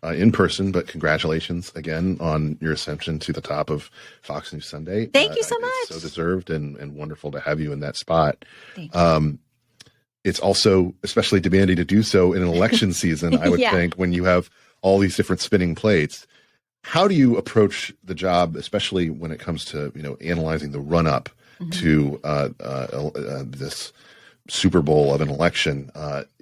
in person, but congratulations again on your ascension to the top of Fox News Sunday. Thank you so much. It's so deserved and wonderful to have you in that spot. Thank you. It's also especially demanding to do so in an election season, I would think, when you have all these different spinning plates. How do you approach the job, especially when it comes to, analyzing the run-up to this Super Bowl of an election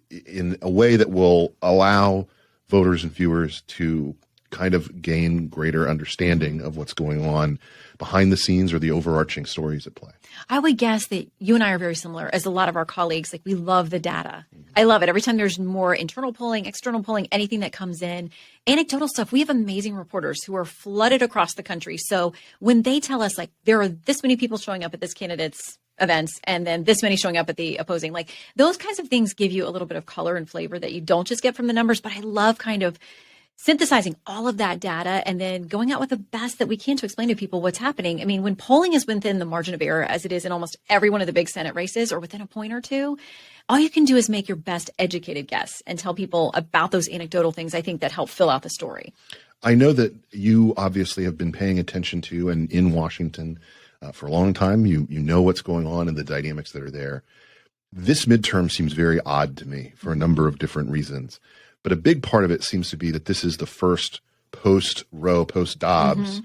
in a way that will allow voters and viewers to kind of gain greater understanding of what's going on behind the scenes or the overarching stories at play? I would guess that you and I are very similar, as a lot of our colleagues. Like, we love the data. I love it. Every time there's more internal polling, external polling, anything that comes in, anecdotal stuff, we have amazing reporters who are flooded across the country. So when they tell us, like, there are this many people showing up at this candidate's events and then this many showing up at the opposing, like, those kinds of things give you a little bit of color and flavor that you don't just get from the numbers. But I love kind of synthesizing all of that data and then going out with the best that we can to explain to people what's happening. I mean, when polling is within the margin of error, as it is in almost every one of the big Senate races, or within a point or two, all you can do is make your best educated guess and tell people about those anecdotal things, I think, that help fill out the story. I know that you obviously have been paying attention to and in Washington for a long time. You know what's going on and the dynamics that are there. This midterm seems very odd to me for a number of different reasons. But a big part of it seems to be that this is the first post-Roe, post-Dobbs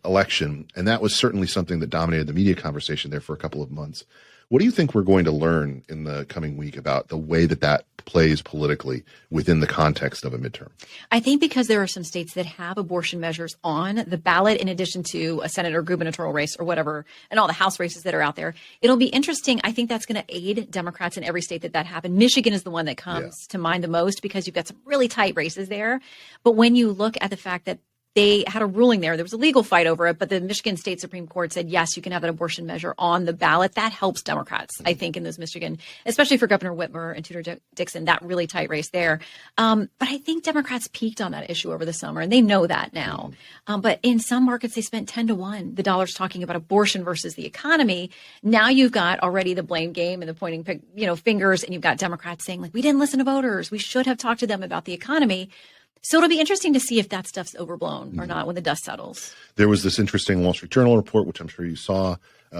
election. And that was certainly something that dominated the media conversation there for a couple of months. What do you think we're going to learn in the coming week about the way that that plays politically within the context of a midterm? I think because there are some states that have abortion measures on the ballot, in addition to a Senate or gubernatorial race or whatever, and all the House races that are out there, it'll be interesting. I think that's going to aid Democrats in every state that happened. Michigan is the one that comes to mind the most because you've got some really tight races there. But when you look at the fact that they had a ruling there was a legal fight over it, but the Michigan State Supreme Court said, yes, you can have an abortion measure on the ballot. That helps Democrats, I think, in those Michigan, especially for Governor Whitmer and Tudor Dixon, that really tight race there. But I think Democrats peaked on that issue over the summer, and they know that now. But in some markets, they spent 10-1, the dollars talking about abortion versus the economy. Now you've got already the blame game and the pointing, fingers, and you've got Democrats saying, like, we didn't listen to voters. We should have talked to them about the economy. So it'll be interesting to see if that stuff's overblown or not when the dust settles. There was this interesting Wall Street Journal report, which I'm sure you saw,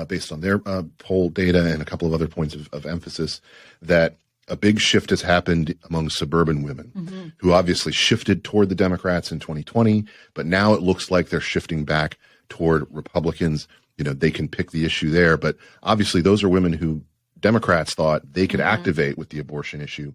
based on their poll data and a couple of other points of emphasis, that a big shift has happened among suburban women who obviously shifted toward the Democrats in 2020, but now it looks like they're shifting back toward Republicans. They can pick the issue there, but obviously those are women who Democrats thought they could activate with the abortion issue.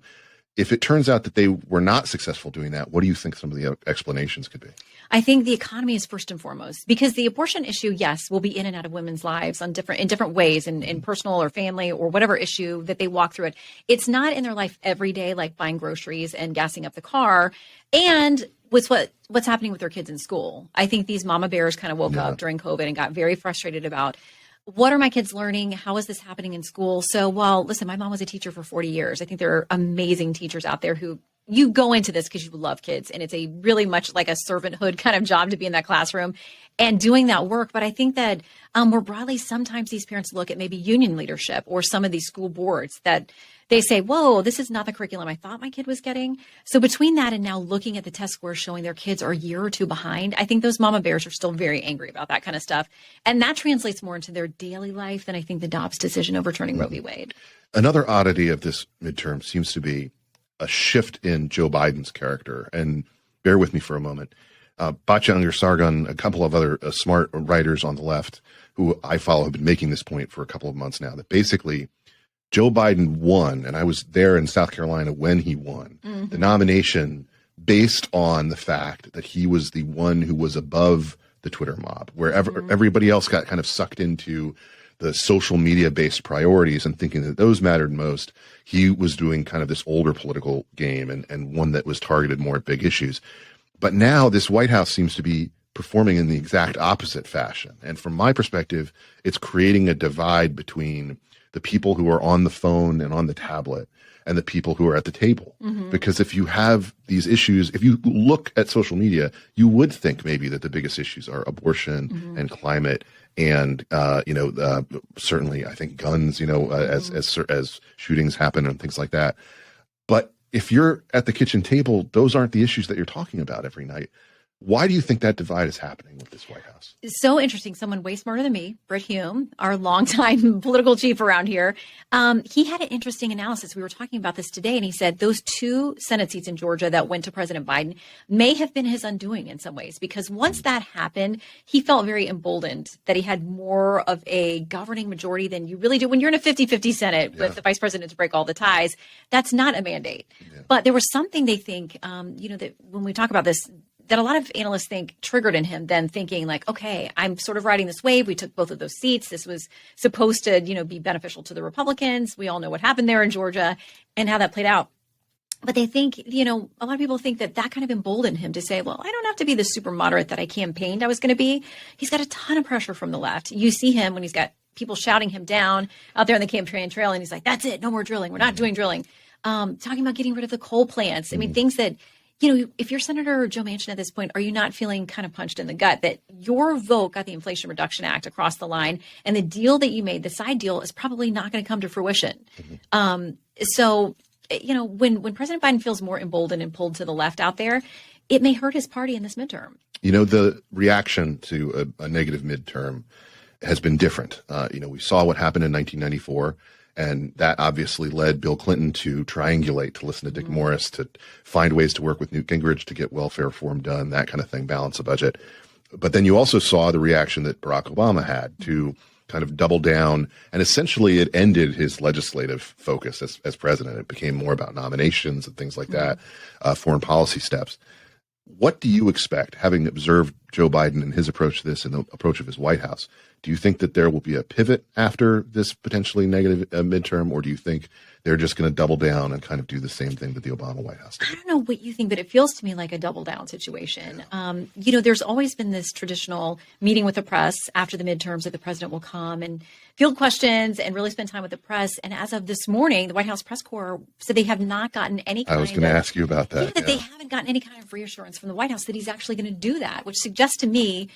If it turns out that they were not successful doing that, what do you think some of the explanations could be? I think the economy is first and foremost, because the abortion issue, yes, will be in and out of women's lives in different ways, in personal or family or whatever issue that they walk through it. It's not in their life every day, like buying groceries and gassing up the car. And what's happening with their kids in school. I think these mama bears kind of woke up during COVID and got very frustrated about, what are my kids learning? How is this happening in school? So, listen, my mom was a teacher for 40 years. I think there are amazing teachers out there who you go into this because you love kids. And it's a really much like a servanthood kind of job to be in that classroom and doing that work. But I think that more broadly, sometimes these parents look at maybe union leadership or some of these school boards that they say, whoa, this is not the curriculum I thought my kid was getting. So between that and now looking at the test scores showing their kids are a year or two behind, I think those mama bears are still very angry about that kind of stuff. And that translates more into their daily life than I think the Dobbs decision overturning Roe v. Wade. Another oddity of this midterm seems to be a shift in Joe Biden's character. And bear with me for a moment. Batya Sargon, a couple of other smart writers on the left who I follow have been making this point for a couple of months now, that basically Joe Biden won, and I was there in South Carolina when he won the nomination based on the fact that he was the one who was above the Twitter mob, where everybody else got kind of sucked into the social media-based priorities and thinking that those mattered most. He was doing kind of this older political game and one that was targeted more at big issues. But now this White House seems to be performing in the exact opposite fashion. And from my perspective, it's creating a divide between the people who are on the phone and on the tablet and the people who are at the table. Because if you have these issues, if you look at social media, you would think maybe that the biggest issues are abortion and climate and, certainly I think guns, as shootings happen and things like that. But if you're at the kitchen table, those aren't the issues that you're talking about every night. Why do you think that divide is happening with this White House? It's so interesting. Someone way smarter than me, Britt Hume, our longtime political chief around here, he had an interesting analysis. We were talking about this today, and he said those 2 Senate seats in Georgia that went to President Biden may have been his undoing in some ways, because once that happened, he felt very emboldened that he had more of a governing majority than you really do when you're in a 50-50 Senate with the vice president to break all the ties. That's not a mandate. But there was something they think, that when we talk about this, that a lot of analysts think triggered in him, then thinking like, okay, I'm sort of riding this wave. We took both of those seats. This was supposed to, be beneficial to the Republicans. We all know what happened there in Georgia and how that played out. But they think, a lot of people think that kind of emboldened him to say, well, I don't have to be the super moderate that I campaigned I was going to be. He's got a ton of pressure from the left. You see him when he's got people shouting him down out there on the campaign trail, and he's like, that's it. No more drilling. We're not doing drilling. Talking about getting rid of the coal plants. I mean, things that, if you're Senator Joe Manchin at this point, are you not feeling kind of punched in the gut that your vote got the Inflation Reduction Act across the line, and the deal that you made, the side deal, is probably not going to come to fruition? So, when President Biden feels more emboldened and pulled to the left out there, it may hurt his party in this midterm. The reaction to a negative midterm has been different. We saw what happened in 1994. And that obviously led Bill Clinton to triangulate, to listen to Dick Morris, to find ways to work with Newt Gingrich to get welfare reform done, that kind of thing, balance the budget. But then you also saw the reaction that Barack Obama had to kind of double down, and essentially it ended his legislative focus as president. It became more about nominations and things like that, foreign policy steps. What do you expect, having observed Joe Biden and his approach to this and the approach of his White House? Do you think that there will be a pivot after this potentially negative midterm, or do you think they're just going to double down and kind of do the same thing that the Obama White House did? I don't know what you think, but it feels to me like a double down situation. There's always been this traditional meeting with the press after the midterms that the president will come and field questions and really spend time with the press. And as of this morning, the White House press corps said they have not gotten any kind of— I was going to ask you about that. That they haven't gotten any kind of reassurance from the White House that he's actually going to do that, which suggests to me,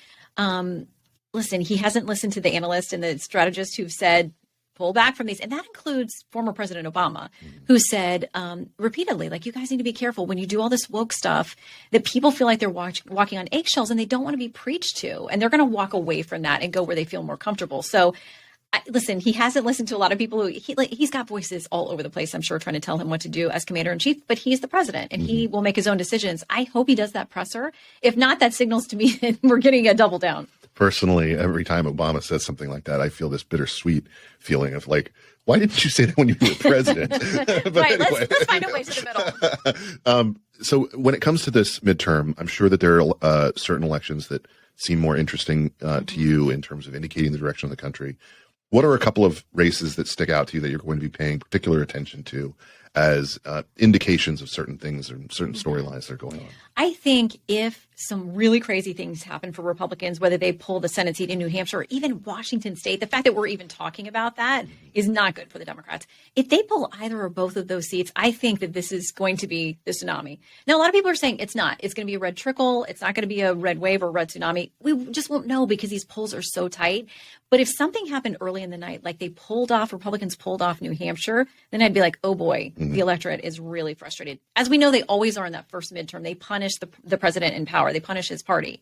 listen, he hasn't listened to the analysts and the strategists who've said, pull back from these. And that includes former President Obama, who said repeatedly, like, you guys need to be careful when you do all this woke stuff, that people feel like they're walking on eggshells and they don't want to be preached to. And they're going to walk away from that and go where they feel more comfortable. So listen, he hasn't listened to a lot of people he's got voices all over the place, I'm sure, trying to tell him what to do as commander in chief, but he's the president and he will make his own decisions. I hope he does that presser. If not, that signals to me that we're getting a double down. Personally, every time Obama says something like that, I feel this bittersweet feeling of like, why didn't you say that when you were president? But right, anyway. let's find a way to the middle. So when it comes to this midterm, I'm sure that there are certain elections that seem more interesting to you in terms of indicating the direction of the country. What are a couple of races that stick out to you that you're going to be paying particular attention to as indications of certain things and certain storylines that are going on? I think if some really crazy things happen for Republicans, whether they pull the Senate seat in New Hampshire or even Washington State, the fact that we're even talking about that is not good for the Democrats. If they pull either or both of those seats, I think that this is going to be the tsunami. Now, a lot of people are saying it's not. It's going to be a red trickle. It's not going to be a red wave or red tsunami. We just won't know because these polls are so tight. But if something happened early in the night, like Republicans pulled off New Hampshire, then I'd be like, oh boy, the electorate is really frustrated. As we know, they always are in that first midterm. They punish the president in power. They punish his party.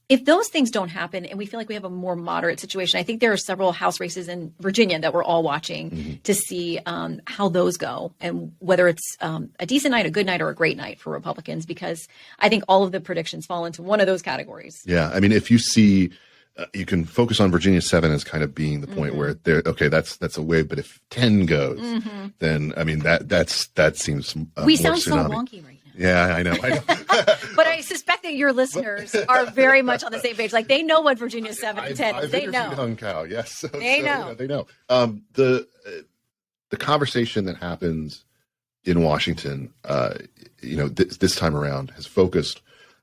If those things don't happen and we feel like we have a more moderate situation, I think there are several House races in Virginia that we're all watching to see how those go and whether it's a decent night, a good night, or a great night for Republicans, because I think all of the predictions fall into one of those categories. Yeah. I mean, if you see, you can focus on Virginia 7 as kind of being the point where they're okay. That's a wave, but if 10 goes, then I mean that seems we more sound tsunami. so wonky right now. Yeah, I know. But I suspect that your listeners are very much on the same page. Like they know what Virginia 7 and 10 is. They know. Young cow, yes. They know. They know. The conversation that happens in Washington, this time around has focused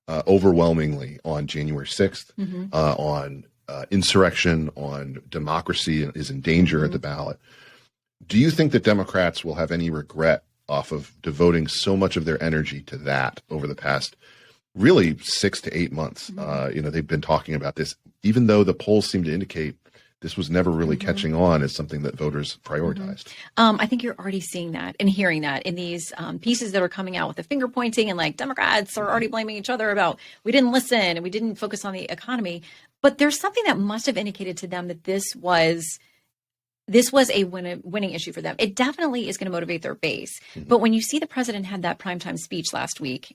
overwhelmingly on January 6th, on insurrection, on democracy is in danger at the ballot. Do you think that Democrats will have any regret off of devoting so much of their energy to that over the past really 6 to 8 months? They've been talking about this, even though the polls seem to indicate this was never really catching on as something that voters prioritized. I think you're already seeing that and hearing that in these pieces that are coming out with the finger pointing and like Democrats are already blaming each other about we didn't listen and we didn't focus on the economy. But there's something that must have indicated to them that this was a winning issue for them. It definitely is going to motivate their base. But when you see the president had that primetime speech last week,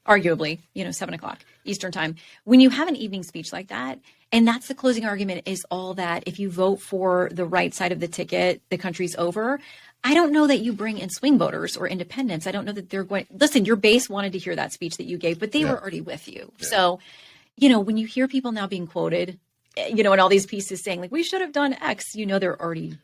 arguably, 7:00 Eastern time, when you have an evening speech like that, and that's the closing argument is all that if you vote for the right side of the ticket, the country's over. I don't know that you bring in swing voters or independents. I don't know that they're going, listen, your base wanted to hear that speech that you gave, but they were already with you. Yeah. So, when you hear people now being quoted, in all these pieces saying like, we should have done X, they're already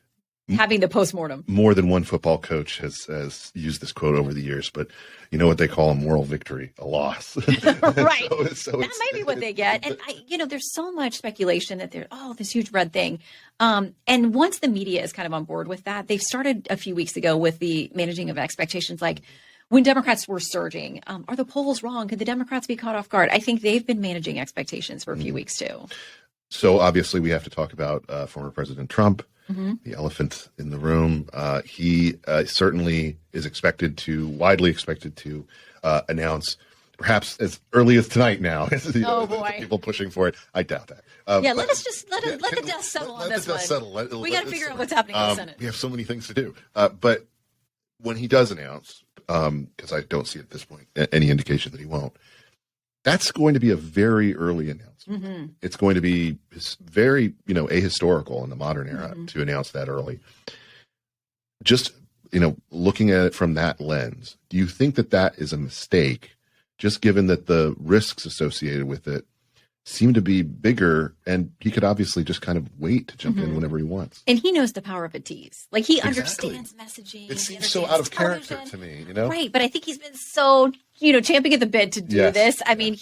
having the postmortem. More than one football coach has used this quote over the years, but you know what they call a moral victory, a loss. Right. So that might be what they get. And there's so much speculation that this huge red thing. And once the media is kind of on board with that, they've started a few weeks ago with the managing of expectations, like when Democrats were surging, are the polls wrong? Could the Democrats be caught off guard? I think they've been managing expectations for a few weeks too. So obviously we have to talk about former President Trump, the elephant in the room. He certainly is widely expected to announce, perhaps as early as tonight now. Oh boy! People pushing for it. I doubt that. Let the dust settle on this one. We got to figure out what's happening in the Senate. We have so many things to do. But when he does announce, because I don't see at this point any indication that he won't, that's going to be a very early announcement. It's going to be very, ahistorical in the modern era to announce that early. Just, looking at it from that lens, do you think that is a mistake, just given that the risks associated with it seem to be bigger, and he could obviously just kind of wait to jump in whenever he wants. And he knows the power of a tease. Like he understands messaging. It seems so out of character to me, Right, but I think he's been so, champing at the bit to do this. I mean,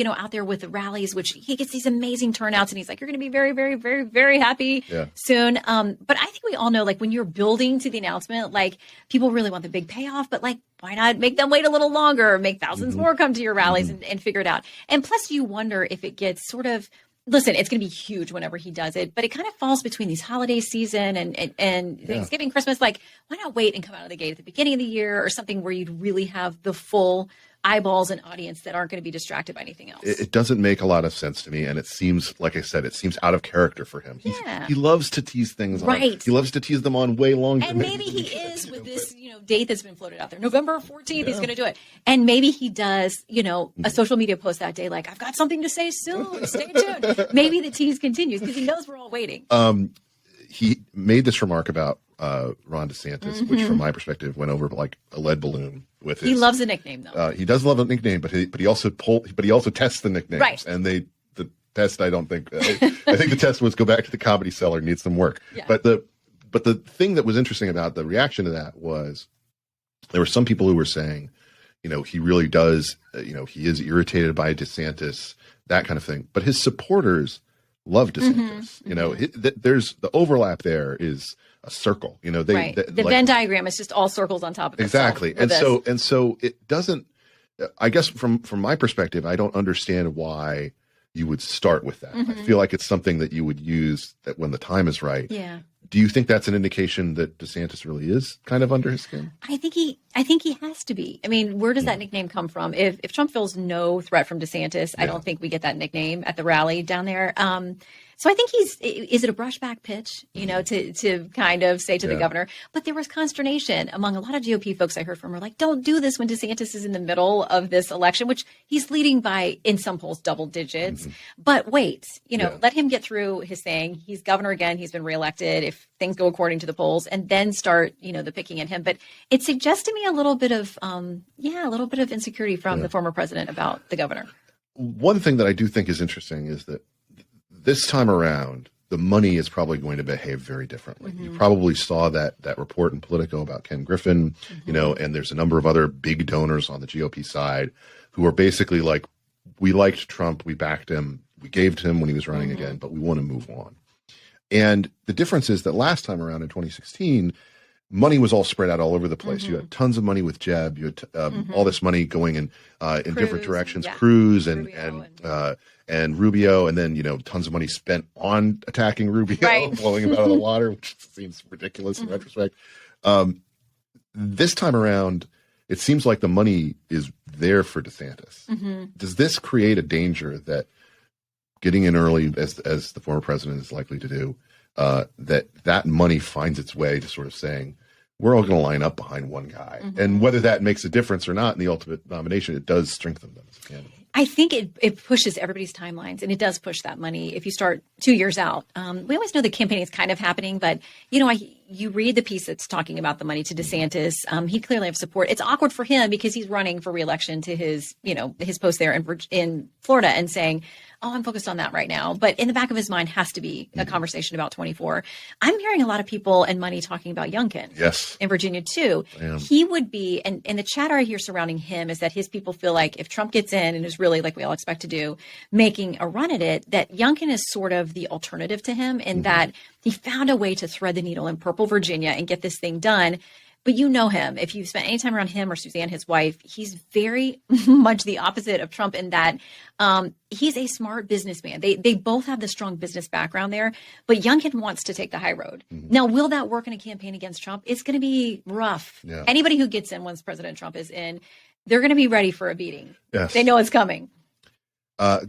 out there with the rallies, which he gets these amazing turnouts, and he's like, you're going to be very, very, very, very happy soon. But I think we all know, like, when you're building to the announcement, like, people really want the big payoff, but like, why not make them wait a little longer, make thousands more come to your rallies and figure it out. And plus you wonder if it gets sort of, listen, it's going to be huge whenever he does it, but it kind of falls between these holiday season and Thanksgiving, Christmas. Like, why not wait and come out of the gate at the beginning of the year or something where you'd really have the full eyeballs and audience that aren't going to be distracted by anything else? It doesn't make a lot of sense to me. And it seems, like I said, out of character for him. He loves to tease things. Right. He loves to tease them on way longer. And maybe he is with this, date that's been floated out there. November 14th, he's going to do it. And maybe he does, a social media post that day, like, I've got something to say soon. Stay tuned. Maybe the tease continues because he knows we're all waiting. He made this remark about Ron DeSantis, which from my perspective went over like a lead balloon with his. He loves a nickname though. He does love a nickname, but he also tests the nicknames. Right. And the test, I don't think, I think the test was go back to the Comedy Cellar, needs some work. Yeah. But the thing that was interesting about the reaction to that was there were some people who were saying, he really does, he is irritated by DeSantis, that kind of thing. But his supporters love DeSantis. There's the overlap there is a circle. The Venn diagram is just all circles on top of exactly. And so it doesn't. I guess from my perspective, I don't understand why you would start with that. I feel like it's something that you would use that when the time is right. Yeah. Do you think that's an indication that DeSantis really is kind of under his skin? I think he has to be. I mean, where does that nickname come from? If Trump feels no threat from DeSantis, I don't think we get that nickname at the rally down there. So I think is it a brushback pitch, to kind of say to the governor? But there was consternation among a lot of GOP folks I heard from, were like, don't do this when DeSantis is in the middle of this election, which he's leading by, in some polls, double digits. But wait, let him get through his thing. He's governor again. He's been reelected if things go according to the polls, and then start, the picking at him. But it suggests to me a little bit of, insecurity from the former president about the governor. One thing that I do think is interesting is that this time around, the money is probably going to behave very differently. You probably saw that report in Politico about Ken Griffin, and there's a number of other big donors on the GOP side who are basically like, we liked Trump, we backed him, we gave to him when he was running again, but we want to move on. And the difference is that last time around in 2016, money was all spread out all over the place. You had tons of money with Jeb. You had all this money going in different directions. Cruz and Rubio, and then tons of money spent on attacking Rubio, blowing him out of the water, which seems ridiculous in retrospect. This time around, it seems like the money is there for DeSantis. Does this create a danger that getting in early, as the former president is likely to do, that money finds its way to sort of saying, we're all going to line up behind one guy. And whether that makes a difference or not in the ultimate nomination, it does strengthen them as a candidate. I think it pushes everybody's timelines, and it does push that money if you start 2 years out. We always know the campaigning is kind of happening, but you read the piece that's talking about the money to DeSantis. He clearly has support. It's awkward for him because he's running for reelection to his post there in Florida and saying, oh, I'm focused on that right now. But in the back of his mind has to be a conversation about 24. I'm hearing a lot of people and money talking about Youngkin. Yes. In Virginia too. He would be, and the chatter I hear surrounding him is that his people feel like if Trump gets in and is really, like we all expect to do, making a run at it, that Youngkin is sort of the alternative to him in that he found a way to thread the needle in purple Virginia and get this thing done. But you know him. If you've spent any time around him or Suzanne, his wife, he's very much the opposite of Trump in that he's a smart businessman. They both have the strong business background there, but Youngkin wants to take the high road. Now, will that work in a campaign against Trump? It's going to be rough. Yeah. Anybody who gets in once President Trump is in, they're going to be ready for a beating. Yes. They know it's coming.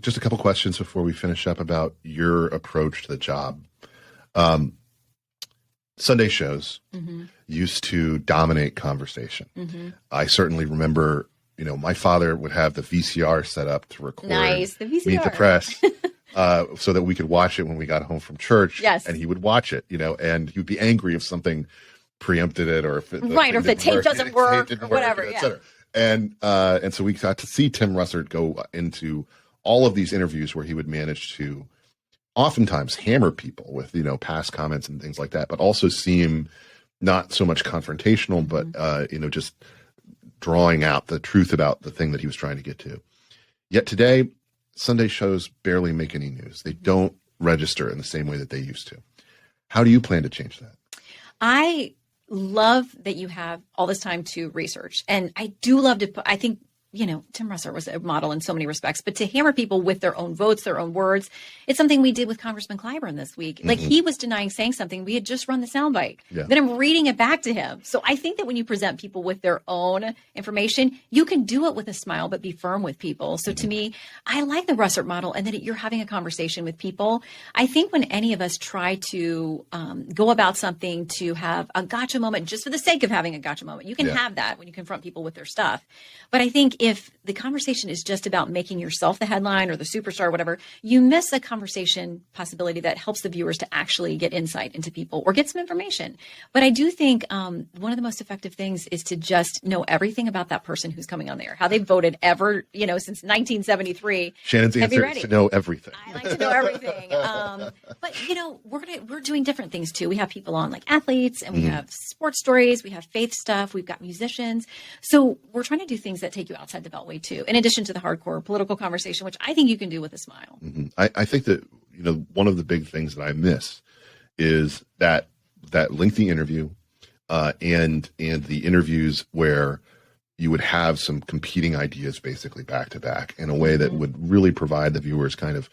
Just a couple questions before we finish up about your approach to the job. Sunday shows used to dominate conversation. I certainly remember, my father would have the VCR set up to record the VCR. Meet the Press so that we could watch it when we got home from church. Yes. And he would watch it, and he would be angry if something preempted it or if the tape doesn't work or whatever. Et cetera. And so we got to see Tim Russert go into all of these interviews where he would manage to oftentimes hammer people with, past comments and things like that, but also seem not so much confrontational, but, just drawing out the truth about the thing that he was trying to get to. Yet today, Sunday shows barely make any news. They don't register in the same way that they used to. How do you plan to change that? I love that you have all this time to research. And I do love to I think, Tim Russert was a model in so many respects, but to hammer people with their own votes, their own words, it's something we did with Congressman Clyburn this week. Like he was denying saying something. We had just run the soundbite. Yeah. Then I'm reading it back to him. So I think that when you present people with their own information, you can do it with a smile, but be firm with people. So to me, I like the Russert model and that you're having a conversation with people. I think when any of us try to go about something to have a gotcha moment just for the sake of having a gotcha moment, you can have that when you confront people with their stuff. But I think if the conversation is just about making yourself the headline or the superstar or whatever, you miss a conversation possibility that helps the viewers to actually get insight into people or get some information. But I do think one of the most effective things is to just know everything about that person who's coming on there, how they voted ever, since 1973. Shannon's answer is to know everything. I like to know everything. But we're doing different things too. We have people on like athletes and we have sports stories. We have faith stuff. We've got musicians. So we're trying to do things that take you outside the beltway too, in addition to the hardcore political conversation, which I think you can do with a smile. I think that, one of the big things that I miss is that lengthy interview and the interviews where you would have some competing ideas basically back to back in a way that would really provide the viewers kind of,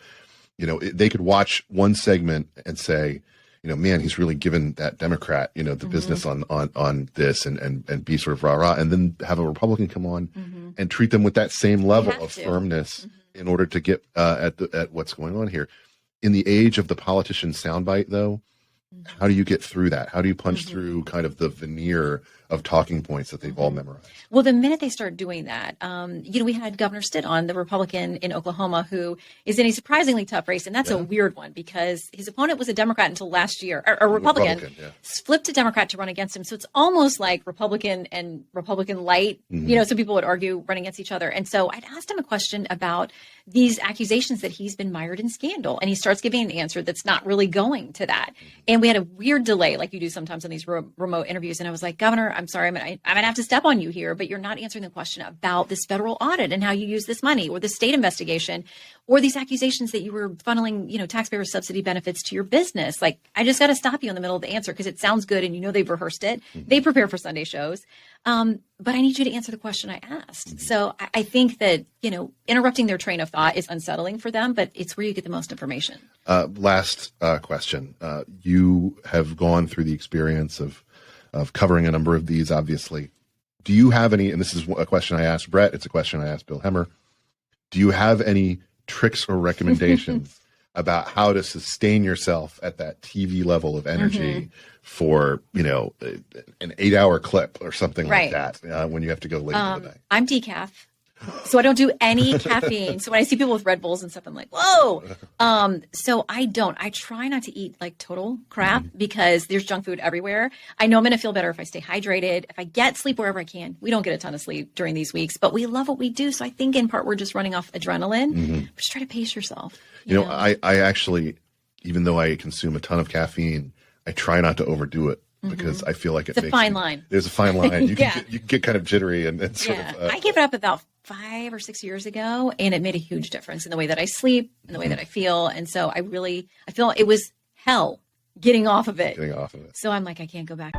they could watch one segment and say, man, he's really given that Democrat, the business on this and be sort of rah-rah, and then have a Republican come on and treat them with that same level of firmness in order to get at what's going on here. In the age of the politician soundbite, though, how do you get through that? How do you punch through kind of the veneer of talking points that they've all memorized? Well, the minute they start doing that, we had Governor Stitt on, the Republican in Oklahoma, who is in a surprisingly tough race. And that's a weird one because his opponent was a Democrat until last year, or a Republican flipped to Democrat to run against him. So it's almost like Republican and Republican light, some people would argue running against each other. And so I'd asked him a question about these accusations that he's been mired in scandal. And he starts giving an answer that's not really going to that. And we had a weird delay like you do sometimes on these remote interviews. And I was like, Governor, I'm sorry, I'm going to have to step on you here, but you're not answering the question about this federal audit and how you use this money, or the state investigation, or these accusations that you were funneling, taxpayer subsidy benefits to your business. Like, I just got to stop you in the middle of the answer because it sounds good and they've rehearsed it. They prepare for Sunday shows. But I need you to answer the question I asked. So I think that, interrupting their train of thought is unsettling for them, but it's where you get the most information. Last question. You have gone through the experience of covering a number of these, obviously. Do you have any, and this is a question I asked Brett, it's a question I asked Bill Hemmer, do you have any tricks or recommendations about how to sustain yourself at that TV level of energy for, an 8-hour clip or something like that when you have to go late in the day? I'm decaf. So I don't do any caffeine. So when I see people with Red Bulls and stuff, I'm like, whoa. So I don't. I try not to eat like total crap because there's junk food everywhere. I know I'm going to feel better if I stay hydrated, if I get sleep wherever I can. We don't get a ton of sleep during these weeks, but we love what we do. So I think in part we're just running off adrenaline. But just try to pace yourself. You know, I actually, even though I consume a ton of caffeine, I try not to overdo it. Because I feel like it's a fine line. There's a fine line. You can get kind of jittery and sort of. I gave it up about 5 or 6 years ago, and it made a huge difference in the way that I sleep, in the way that I feel, and so I feel it was hell getting off of it. Getting off of it. So I'm like, I can't go back.